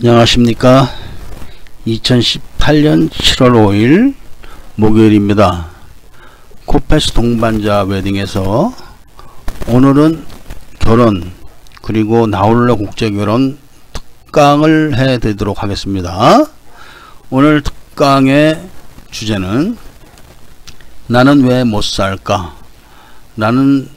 안녕하십니까. 2018년 7월 5일 목요일입니다. 코페스 동반자 웨딩에서 오늘은 결혼 그리고 나홀로 국제결혼 특강을 해드리도록 하겠습니다. 오늘 특강의 주제는 나는 왜 못살까 라는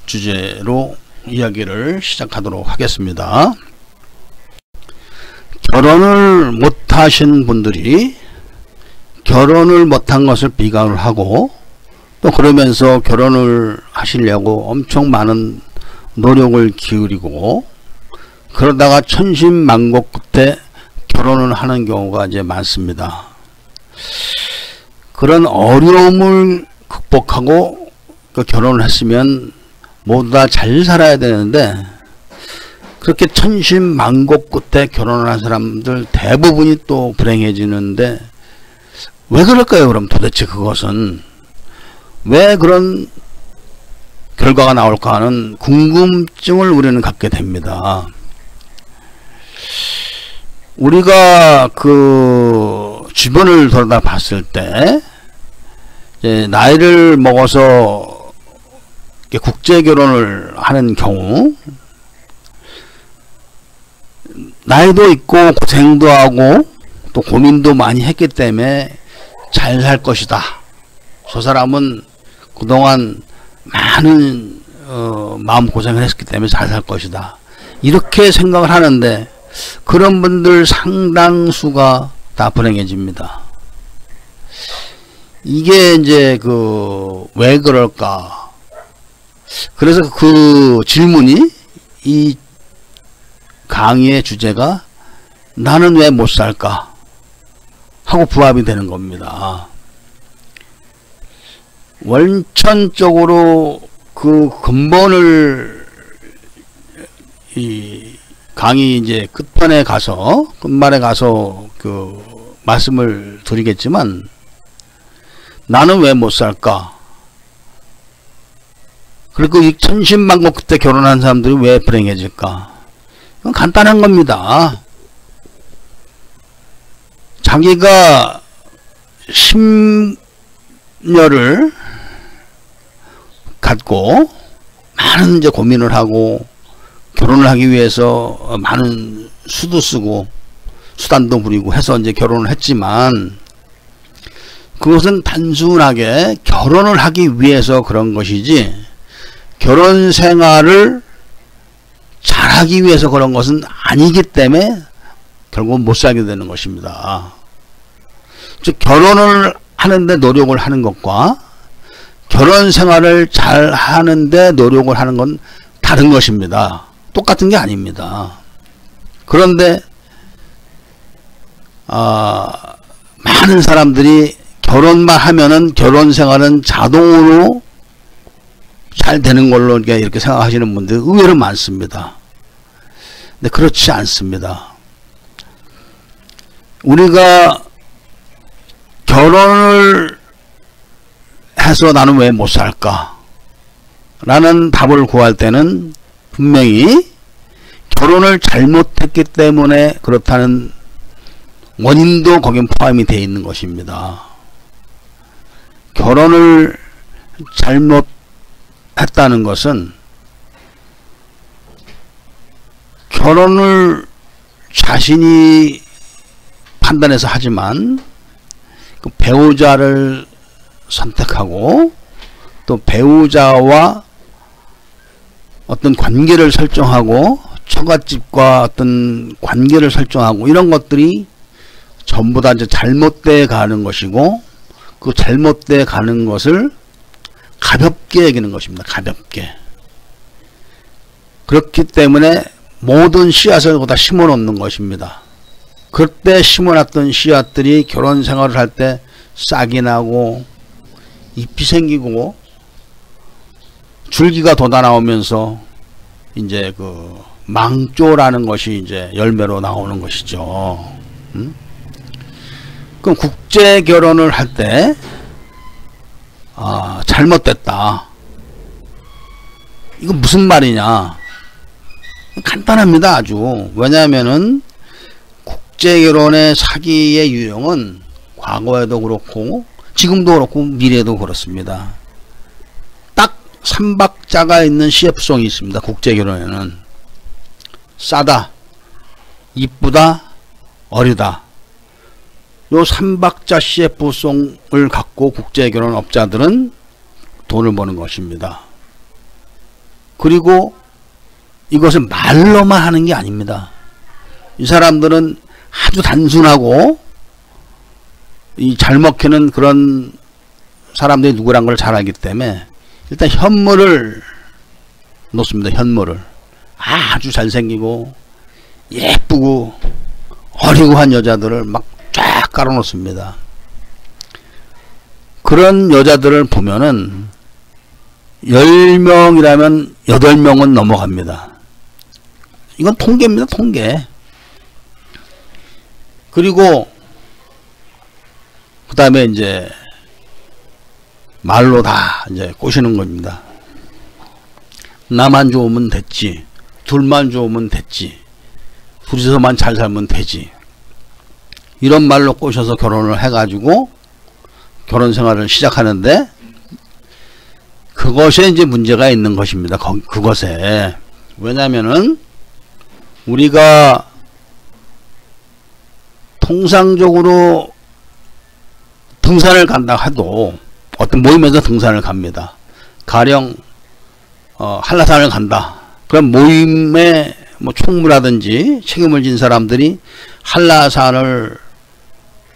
주제로 이야기를 시작하도록 하겠습니다. 결혼을 못하신 분들이 결혼을 못한 것을 비관을 하고 또 그러면서 결혼을 하시려고 엄청 많은 노력을 기울이고 그러다가 천신만고 끝에 결혼을 하는 경우가 이제 많습니다. 그런 어려움을 극복하고 그 결혼을 했으면 모두 다 잘 살아야 되는데 그렇게 천신만고 끝에 결혼을 한 사람들 대부분이 또 불행해지는데 왜 그럴까요? 그럼 도대체 그것은 왜 그런 결과가 나올까 하는 궁금증을 우리는 갖게 됩니다. 우리가 그 주변을 돌아다 봤을 때 이제 나이를 먹어서 국제 결혼을 하는 경우 나이도 있고 고생도 하고 또 고민도 많이 했기 때문에 잘 살 것이다. 저 사람은 그동안 많은 마음고생을 했기 때문에 잘 살 것이다. 이렇게 생각을 하는데 그런 분들 상당수가 다 불행해집니다. 이게 이제 왜 그럴까? 그래서 그 질문이 이 강의의 주제가 나는 왜 못 살까 하고 부합이 되는 겁니다. 원천적으로 그 근본을 이 강의 이제 끝말에 가서 그 말씀을 드리겠지만 나는 왜 못 살까? 그리고 이 천신만고 그때 결혼한 사람들이 왜 불행해질까? 이건 간단한 겁니다. 자기가 심려를 갖고 많은 이제 고민을 하고 결혼을 하기 위해서 많은 수도 쓰고 수단도 부리고 해서 이제 결혼을 했지만 그것은 단순하게 결혼을 하기 위해서 그런 것이지 결혼 생활을 잘하기 위해서 그런 것은 아니기 때문에 결국은 못 살게 되는 것입니다. 즉 결혼을 하는데 노력을 하는 것과 결혼 생활을 잘 하는데 노력을 하는 건 다른 것입니다. 똑같은 게 아닙니다. 그런데 많은 사람들이 결혼만 하면은 결혼 생활은 자동으로 잘 되는 걸로 이렇게 생각하시는 분들이 의외로 많습니다. 근데 그렇지 않습니다. 우리가 결혼을 해서 나는 왜 못 살까? 라는 답을 구할 때는 분명히 결혼을 잘못했기 때문에 그렇다는 원인도 거긴 포함이 되어 있는 것입니다. 결혼을 잘못했다는 것은 결혼을 자신이 판단해서 하지만 그 배우자를 선택하고 또 배우자와 어떤 관계를 설정하고 처갓집과 어떤 관계를 설정하고 이런 것들이 전부 다 이제 잘못돼 가는 것이고 그 잘못돼 가는 것을 가볍게 여기는 것입니다. 가볍게. 그렇기 때문에 모든 씨앗을 거기다 심어 놓는 것입니다. 그때 심어놨던 씨앗들이 결혼 생활을 할 때 싹이 나고 잎이 생기고 줄기가 돋아나오면서 이제 그 망조라는 것이 이제 열매로 나오는 것이죠. 그럼 국제 결혼을 할 때 잘못됐다. 이거 무슨 말이냐? 간단합니다. 아주. 왜냐하면은 국제결혼의 사기의 유형은 과거에도 그렇고 지금도 그렇고 미래도 그렇습니다. 딱 3박자가 있는 CF송이 있습니다. 국제결혼에는 싸다, 이쁘다, 어리다. 요 3박자 CF송을 갖고 국제결혼 업자들은 돈을 버는 것입니다. 그리고 이것을 말로만 하는 게 아닙니다. 이 사람들은 아주 단순하고 잘 먹히는 그런 사람들이 누구란 걸 잘 알기 때문에 일단 현물을 놓습니다. 현물을 아주 잘생기고 예쁘고 어리고 한 여자들을 막 쫙 깔아 놓습니다. 그런 여자들을 보면은 10명이라면 8명은 넘어갑니다. 이건 통계입니다. 통계. 그리고 그 다음에 이제 말로 다 이제 꼬시는 겁니다. 나만 좋으면 됐지, 둘만 좋으면 됐지, 둘이서만 잘 살면 되지, 이런 말로 꼬셔서 결혼을 해가지고 결혼 생활을 시작하는데 그것에 이제 문제가 있는 것입니다. 그것에. 왜냐면은 우리가 통상적으로 등산을 간다 해도 어떤 모임에서 등산을 갑니다. 가령 한라산을 간다. 그럼 모임에 뭐 총무라든지 책임을 진 사람들이 한라산을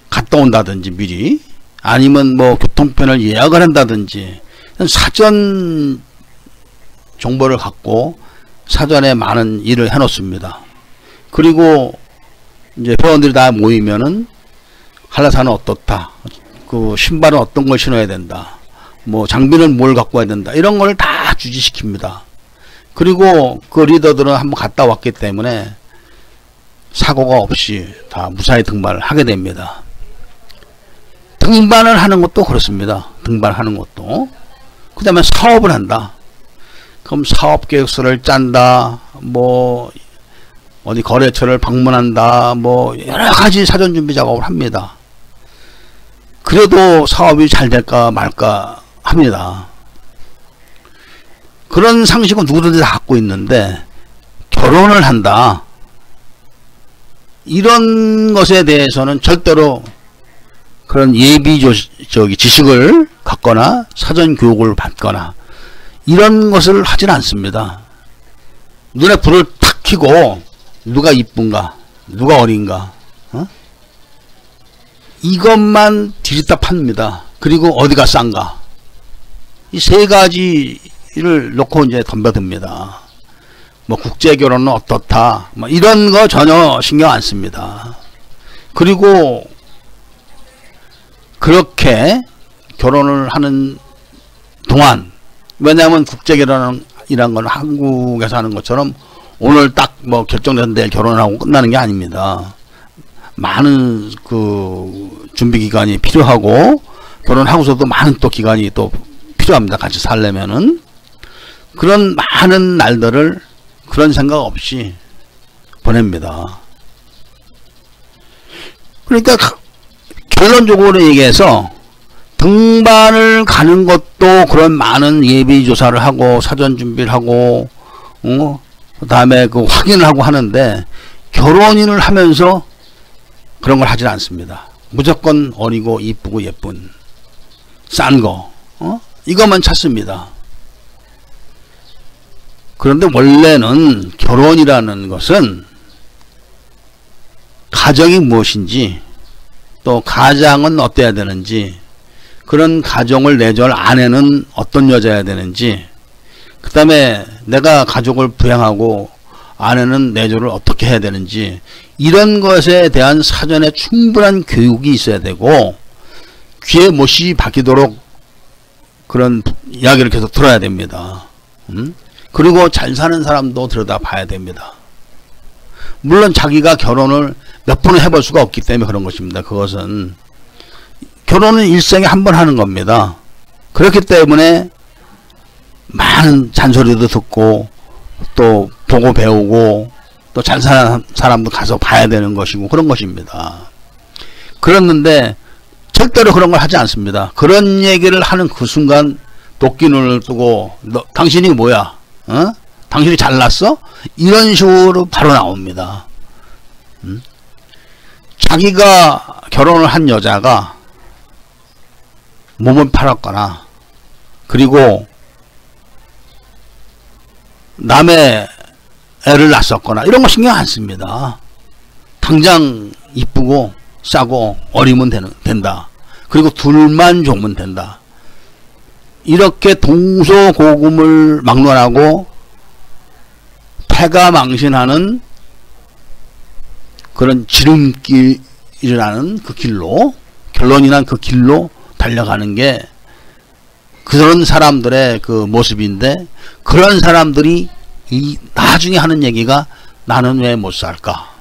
갔다 온다든지 미리, 아니면 뭐 교통편을 예약을 한다든지 사전 정보를 갖고 사전에 많은 일을 해 놓습니다. 그리고 이제 회원들이 다 모이면은 한라산은 어떻다, 그 신발은 어떤 걸 신어야 된다, 뭐 장비는 뭘 갖고 와야 된다, 이런 걸 다 주지시킵니다. 그리고 그 리더들은 한번 갔다 왔기 때문에 사고가 없이 다 무사히 등반을 하게 됩니다. 등반을 하는 것도 그렇습니다. 등반하는 것도. 그 다음에 사업을 한다. 그럼 사업계획서를 짠다, 뭐 어디 거래처를 방문한다, 뭐 여러가지 사전준비 작업을 합니다. 그래도 사업이 잘 될까 말까 합니다. 그런 상식은 누구든지 다 갖고 있는데 결혼을 한다, 이런 것에 대해서는 절대로 그런 지식을 갖거나 사전 교육을 받거나 이런 것을 하진 않습니다. 눈에 불을 탁 켜고 누가 이쁜가, 누가 어린가, 이것만 디리다 팝니다. 그리고 어디가 싼가, 이 세 가지를 놓고 이제 덤벼듭니다. 뭐 국제결혼은 어떻다, 뭐 이런 거 전혀 신경 안 씁니다. 그리고 그렇게 결혼을 하는 동안, 왜냐하면 국제결혼이란 건 한국에서 하는 것처럼 오늘 딱 뭐 결정된 데 결혼을 하고 끝나는 게 아닙니다. 많은 그 준비 기간이 필요하고 결혼하고서도 많은 또 기간이 또 필요합니다. 같이 살려면은. 그런 많은 날들을 그런 생각 없이 보냅니다. 그러니까 결론적으로 얘기해서 등반을 가는 것도 그런 많은 예비조사를 하고 사전 준비를 하고 그 다음에 그 확인을 하고 하는데 결혼인을 하면서 그런 걸 하질 않습니다. 무조건 어리고 이쁘고 예쁜 싼 거, 이것만 찾습니다. 그런데 원래는 결혼이라는 것은 가정이 무엇인지, 또 가장은 어때야 되는지, 그런 가정을 내줄 아내는 어떤 여자여야 되는지, 그 다음에 내가 가족을 부양하고 아내는 내조를 어떻게 해야 되는지, 이런 것에 대한 사전에 충분한 교육이 있어야 되고 귀에 못이 박히도록 그런 이야기를 계속 들어야 됩니다. 그리고 잘 사는 사람도 들여다 봐야 됩니다. 물론 자기가 결혼을 몇 번을 해볼 수가 없기 때문에 그런 것입니다. 그것은 결혼은 일생에 한 번 하는 겁니다. 그렇기 때문에 많은 잔소리도 듣고 또 보고 배우고 또 잘 사는 사람도 가서 봐야 되는 것이고 그런 것입니다. 그랬는데 절대로 그런 걸 하지 않습니다. 그런 얘기를 하는 그 순간 도끼 눈을 뜨고 너 당신이 뭐야? 어? 당신이 잘났어? 이런 식으로 바로 나옵니다. 자기가 결혼을 한 여자가 몸을 팔았거나 그리고 남의 애를 낳았거나 이런 거 신경 안 씁니다. 당장 이쁘고 싸고 어리면 된다. 그리고 둘만 좋으면 된다. 이렇게 동서고금을 막론하고 패가망신하는 그런 지름길이라는 그 길로, 결론이란 그 길로 달려가는 게 그런 사람들의 그 모습인데, 그런 사람들이 이 나중에 하는 얘기가 나는 왜 못 살까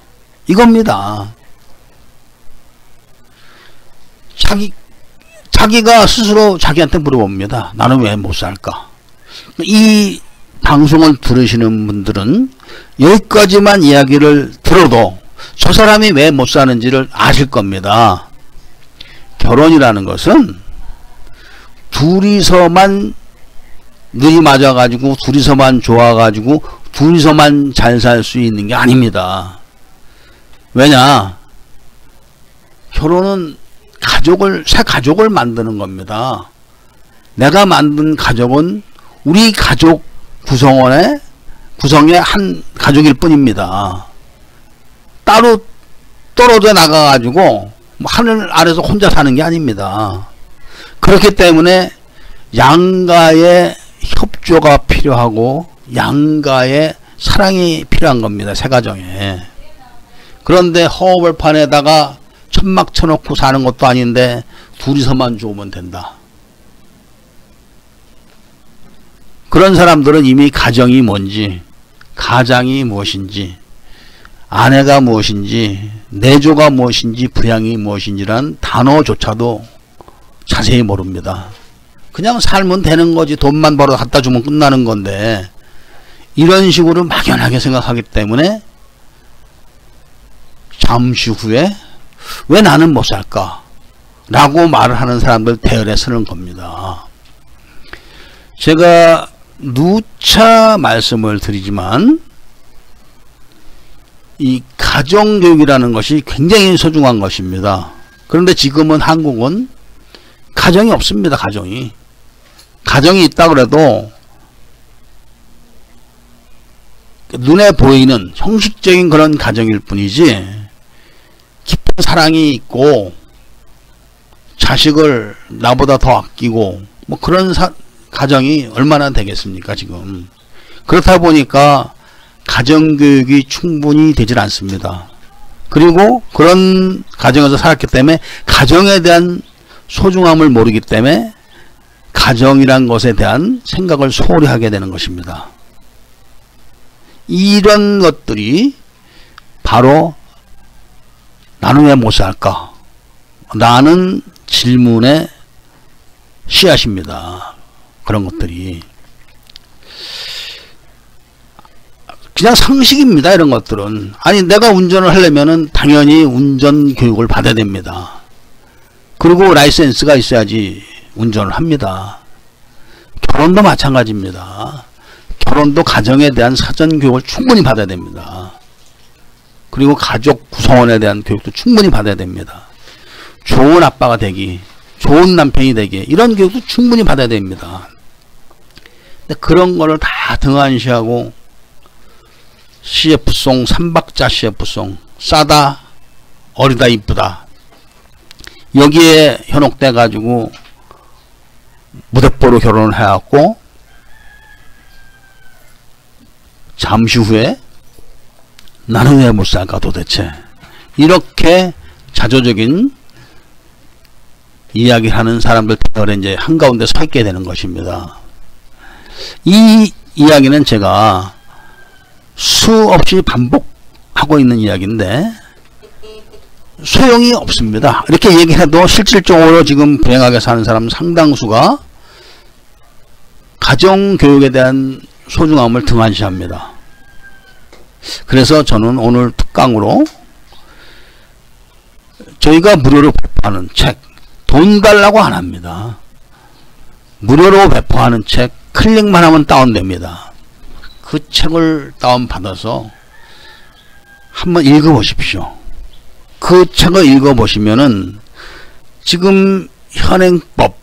이겁니다. 자기가 스스로 자기한테 물어봅니다. 나는 왜 못 살까? 이 방송을 들으시는 분들은 여기까지만 이야기를 들어도 저 사람이 왜 못 사는지를 아실 겁니다. 결혼이라는 것은 둘이서만 눈이 맞아가지고 둘이서만 좋아가지고 둘이서만 잘 살 수 있는 게 아닙니다. 왜냐? 결혼은 새 가족을 만드는 겁니다. 내가 만든 가족은 우리 가족 구성의 한 가족일 뿐입니다. 따로 떨어져 나가가지고 하늘 아래서 혼자 사는 게 아닙니다. 그렇기 때문에 양가의 협조가 필요하고 양가의 사랑이 필요한 겁니다. 새 가정에. 그런데 허허벌판에다가 천막 쳐놓고 사는 것도 아닌데 둘이서만 좋으면 된다. 그런 사람들은 이미 가정이 뭔지, 가장이 무엇인지, 아내가 무엇인지, 내조가 무엇인지, 부양이 무엇인지란 단어조차도 자세히 모릅니다. 그냥 살면 되는 거지, 돈만 벌어 갖다 주면 끝나는 건데, 이런 식으로 막연하게 생각하기 때문에 잠시 후에 왜 나는 못 살까? 라고 말을 하는 사람들 대열에 서는 겁니다. 제가 누차 말씀을 드리지만 이 가정교육이라는 것이 굉장히 소중한 것입니다. 그런데 지금은 한국은 가정이 없습니다. 가정이 있다 그래도 눈에 보이는 형식적인 그런 가정일 뿐이지 깊은 사랑이 있고 자식을 나보다 더 아끼고 뭐 그런 가정이 얼마나 되겠습니까 지금. 그렇다 보니까 가정교육이 충분히 되질 않습니다. 그리고 그런 가정에서 살았기 때문에 가정에 대한 소중함을 모르기 때문에 가정이란 것에 대한 생각을 소홀히 하게 되는 것입니다. 이런 것들이 바로 나는 왜 못 살까? 라는 질문의 씨앗입니다. 그런 것들이. 그냥 상식입니다. 이런 것들은. 아니 내가 운전을 하려면은 당연히 운전 교육을 받아야 됩니다. 그리고 라이센스가 있어야지 운전을 합니다. 결혼도 마찬가지입니다. 결혼도 가정에 대한 사전 교육을 충분히 받아야 됩니다. 그리고 가족 구성원에 대한 교육도 충분히 받아야 됩니다. 좋은 아빠가 되기, 좋은 남편이 되기, 이런 교육도 충분히 받아야 됩니다. 근데 그런 거를 다 등한시하고 CF송, 3박자 CF송, 싸다, 어리다, 이쁘다, 여기에 현혹돼 가지고 무대뽀로 결혼을 해갖고 잠시 후에 나는 왜 못 살까 도대체, 이렇게 자조적인 이야기를 하는 사람들 대열에 이제 한가운데 서 있게 되는 것입니다. 이 이야기는 제가 수없이 반복하고 있는 이야기인데 소용이 없습니다. 이렇게 얘기해도 실질적으로 지금 불행하게 사는 사람 상당수가 가정교육에 대한 소중함을 등한시합니다. 그래서 저는 오늘 특강으로 저희가 무료로 배포하는 책, 돈 달라고 안 합니다. 무료로 배포하는 책 클릭만 하면 다운됩니다. 그 책을 다운받아서 한번 읽어보십시오. 그 책을 읽어보시면은 지금 현행법,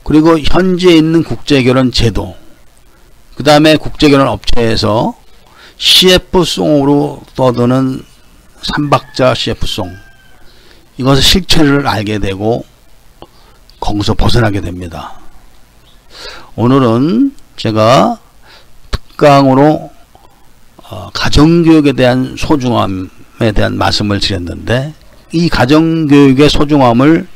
그리고 현재 있는 국제결혼 제도, 그 다음에 국제결혼 업체에서 CF송으로 떠드는 3박자 CF송, 이것의 실체를 알게 되고 거기서 벗어나게 됩니다. 오늘은 제가 특강으로 가정교육에 대한 소중함에 대한 말씀을 드렸는데, 이 가정교육의 소중함을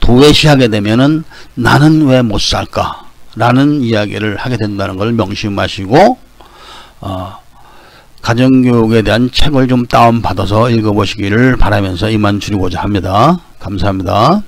도외시하게 되면은 나는 왜 못 살까 라는 이야기를 하게 된다는 걸 명심하시고 가정교육에 대한 책을 좀 다운받아서 읽어보시기를 바라면서 이만 줄이고자 합니다. 감사합니다.